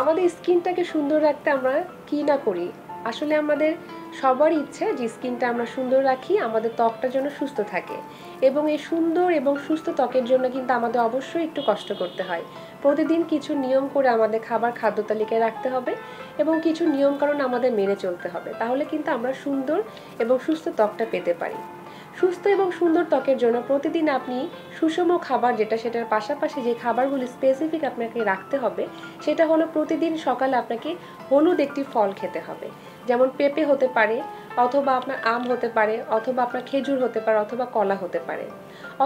আমাদের স্কিনটাকে সুন্দর রাখতে আমরা কি না করি। আসলে আমাদের সবারই ইচ্ছে যে স্কিনটা আমরা সুন্দর রাখি, আমাদের ত্বকটা যেন সুস্থ থাকে। এবং এই সুন্দর এবং সুস্থ ত্বকের জন্য কিন্তু আমাদের অবশ্যই একটু কষ্ট করতে হয়। প্রতিদিন কিছু নিয়ম করে আমাদের খাদ্য তালিকায় রাখতে হবে এবং কিছু নিয়মকানুন আমাদের মেনে চলতে হবে। তাহলে কিন্তু আমরা সুন্দর এবং সুস্থ ত্বকটা পেতে পারি। সুস্থ এবং সুন্দর ত্বকের জন্য প্রতিদিন আপনি সুষম খাবার সেটার পাশাপাশি যে খাবারগুলি স্পেসিফিক আপনাকে রাখতে হবে সেটা হলো প্রতিদিন সকালে আপনাকে হলুদ একটি ফল খেতে হবে। যেমন পেঁপে হতে পারে, অথবা আপনার আম হতে পারে, অথবা আপনার খেজুর হতে পারে, অথবা কলা হতে পারে,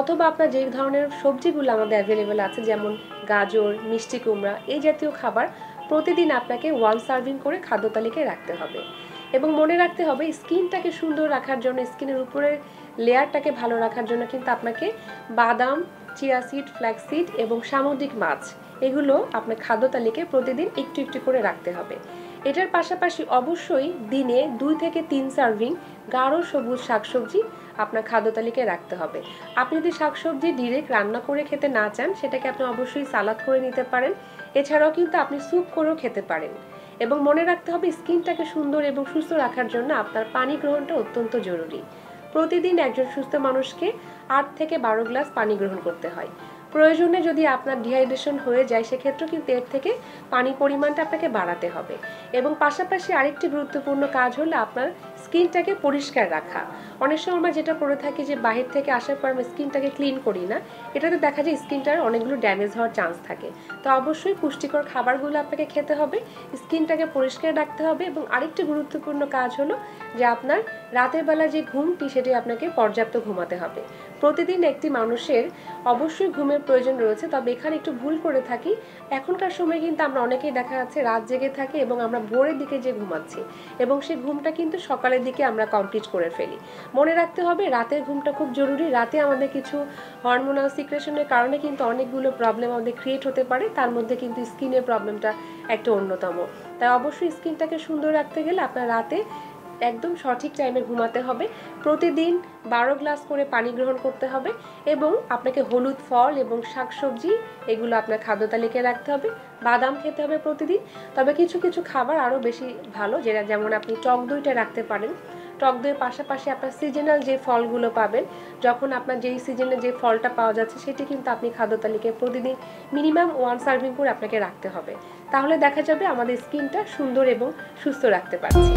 অথবা আপনার যে ধরনের সবজিগুলো আমাদের অ্যাভেলেবেল আছে যেমন গাজর, মিষ্টি কুমড়া, এই জাতীয় খাবার প্রতিদিন আপনাকে 1 সার্ভিং করে খাদ্য তালিকায় রাখতে হবে। এবং মনে রাখতে হবে স্কিনটাকে সুন্দর রাখার জন্য, স্কিনের উপরের লেয়ারটাকে ভালো রাখার জন্য কিন্তু আপনাকে বাদাম, চিয়া সিড, ফ্ল্যাক্স সিড এবং সামুদ্রিক মাছ এগুলো আপনার খাদ্য তালিকায় প্রতিদিন একটু একটু করে রাখতে হবে। এটার পাশাপাশি অবশ্যই দিনে 2 থেকে 3 সার্ভিং গাঢ় সবুজ শাকসবজি আপনার খাদ্য তালিকায় রাখতে হবে। আপনি যদি শাকসবজি ডিরেক্ট রান্না করে খেতে না চান সেটাকে আপনি অবশ্যই সালাদ করে নিতে পারেন। এছাড়াও কিন্তু আপনি স্যুপ করেও খেতে পারেন। এবং মনে রাখতে হবে স্কিনটাকে সুন্দর এবং সুস্থ রাখার জন্য আপনার পানি গ্রহণটা অত্যন্ত জরুরি। প্রতিদিন একজন সুস্থ মানুষকে 8 থেকে 12 গ্লাস পানি গ্রহণ করতে হয়। প্রয়োজনে যদি আপনার ডিহাইড্রেশন হয়ে যায় সেক্ষেত্রে কিন্তু এর থেকে পানি পরিমাণটা আপনাকে বাড়াতে হবে। এবং পাশাপাশি আরেকটি গুরুত্বপূর্ণ কাজ হলো আপনার স্কিনটাকে পরিষ্কার রাখা। অনেক সময় আমরা যেটা করে থাকি যে বাহির থেকে আসার পর আমরা স্কিনটাকে ক্লিন করি না, এটাতে দেখা যায় স্কিনটার অনেকগুলো ড্যামেজ হওয়ার চান্স থাকে। তো অবশ্যই পুষ্টিকর খাবারগুলো আপনাকে খেতে হবে, স্কিনটাকে পরিষ্কার রাখতে হবে। এবং আরেকটি গুরুত্বপূর্ণ কাজ হলো যে আপনার রাতের বেলা যে ঘুমটি সেটি আপনাকে পর্যাপ্ত ঘুমাতে হবে। প্রতিদিন একটি মানুষের অবশ্যই ঘুমের প্রয়োজন রয়েছে, তবে এখানে একটু ভুল করে থাকি। এখনকার সময় কিন্তু আমরা অনেকেই দেখা যাচ্ছে রাত জেগে থাকি এবং আমরা ভোরের দিকে যে ঘুমাচ্ছি এবং সেই ঘুমটা কিন্তু সকালের দিকে আমরা কমপ্লিট করে ফেলি। মনে রাখতে হবে রাতের ঘুমটা খুব জরুরি। রাতে আমাদের কিছু হরমোনাল সিক্রেশনের কারণে কিন্তু অনেকগুলো প্রবলেম আমাদের ক্রিয়েট হতে পারে, তার মধ্যে কিন্তু স্কিনের প্রবলেমটা একটা অন্যতম। তাই অবশ্যই স্কিনটাকে সুন্দর রাখতে গেলে আপনার রাতে একদম সঠিক টাইমে ঘুমাতে হবে। প্রতিদিন 12 গ্লাস করে পানি গ্রহণ করতে হবে এবং আপনাকে হলুদ ফল এবং শাকসবজি এগুলো আপনার খাদ্য তালিকায় রাখতে হবে। বাদাম খেতে হবে প্রতিদিন। তবে কিছু কিছু খাবার আরও বেশি ভালো, যেমন আপনি টক দইটা রাখতে পারেন। টক দইয়ের পাশাপাশি আপনার সিজনাল যে ফলগুলো পাবেন, যখন আপনার যেই সিজনে যে ফলটা পাওয়া যাচ্ছে সেটি কিন্তু আপনি খাদ্য তালিকায় প্রতিদিন মিনিমাম 1 সার্ভিং করে আপনাকে রাখতে হবে। তাহলে দেখা যাবে আমাদের স্কিনটা সুন্দর এবং সুস্থ রাখতে পারছি।